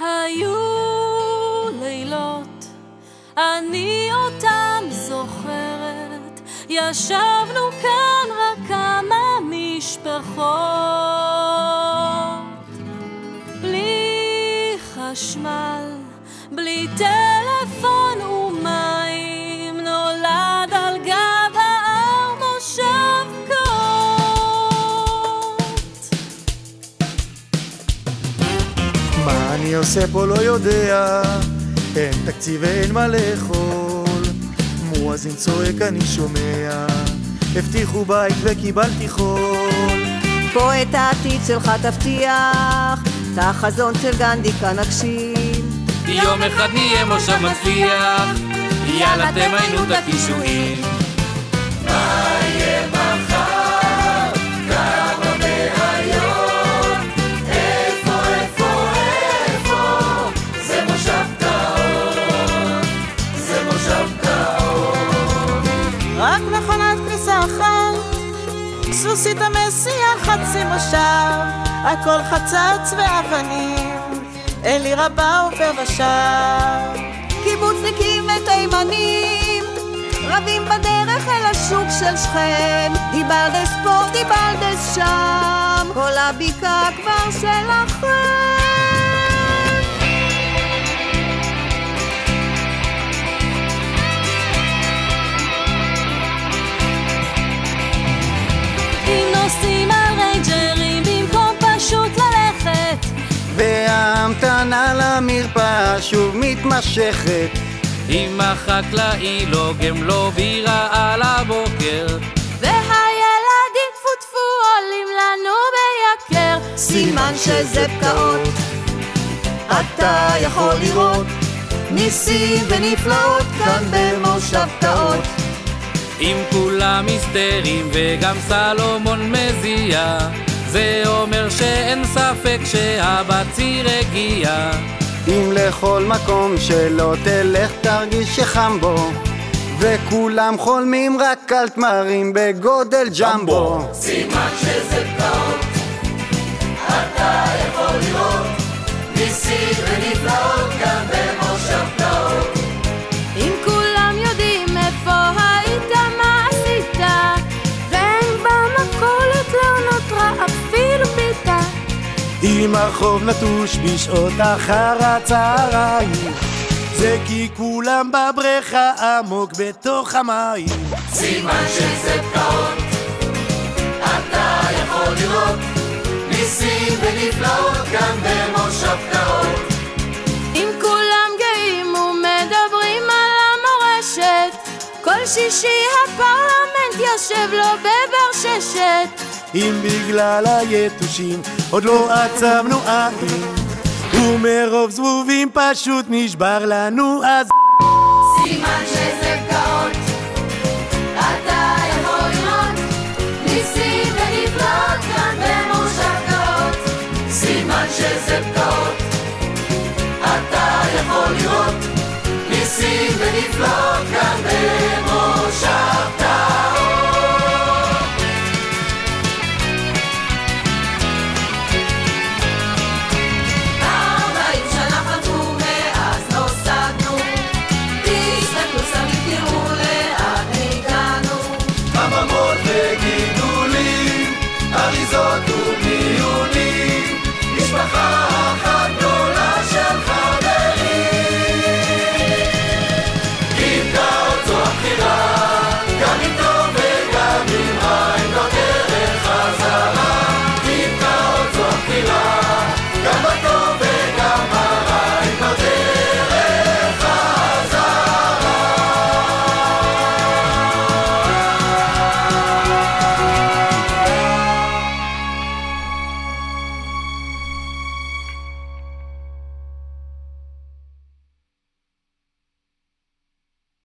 היו לילות, אני אותם זוכרת, ישבנו כאן רק כמה משפחות, בלי חשמל, בלי טלפון ומים, נולד על גב ההר מושב קוט. מה אני עושה פה לא יודע, אין תקציב ואין מה לאכול, מואזין צועק אני שומע, הבטיחו בית וקיבלתי חול. פה את העתיד שלך תבטיח, את החזון של גנדי כאן נגשים, יום אחד נהיה מושב מצליח, יאללה תמיינו את הכישורים. מה יהיה מחר? כמה מהיום? איפה, איפה, איפה? זה מושב טהור, זה מושב טהור. רק מכונת כניסה אחת, סוסית המסיע חצי מושב, הכל חצץ ואבנים, אלי רבה עובר ושב. קיבוצניקים ותימנים רבים בדרך אל השוק של שכם, דיבלדס פה דיבלדס שם, כל הבקעה כבר שלכם. אם נוסעים על ריינג'רים במקום פשוט ללכת, וההמתנה למרפאה שוב מתמשכת, אם החקלאי לוגם לו בירה על הבוקר, והילדים טפו עולים לנו בייקר, סימן שזה פקעות, אתה יכול לראות ניסים ונפלאות כאן במושב טעות. אם כולם מסתרים וגם סלומון מזיע, זה אומר שאין ספק שהבציר הגיע. אם לכל מקום שלא תלך תרגיש שחם בו, וכולם חולמים רק על תמרים בגודל ג'מבו. סימן שזה פקעות, אתה יכול לראות ניסים ונפלאות כאן במושב טהור. אם כולם יודעים איפה היית, מה עשית, ואין במכולת לא נותרה אפילו פיתה, אם הרחוב נטוש בשעות אחר הצהריים, זה כי כולם בבריכה עמוק בתוך המים. סימן שזה פקעות, אתה יכול לראות ניסים ונפלאות כאן במושב טהור. אם כולם גאים ומדברים על המורשת, כל שישי הפרלמנט יושב לו בברששת, אם בגלל היתושים עוד לא עצבנו עין, ומרוב זבובים פשוט נשבר לנו אז. סימן שזה פקעות, אתה יכול לראות ניסים ונפלאות כאן במושב טהור. סימן שזה פקעות, אתה יכול לראות ניסים ונפלאות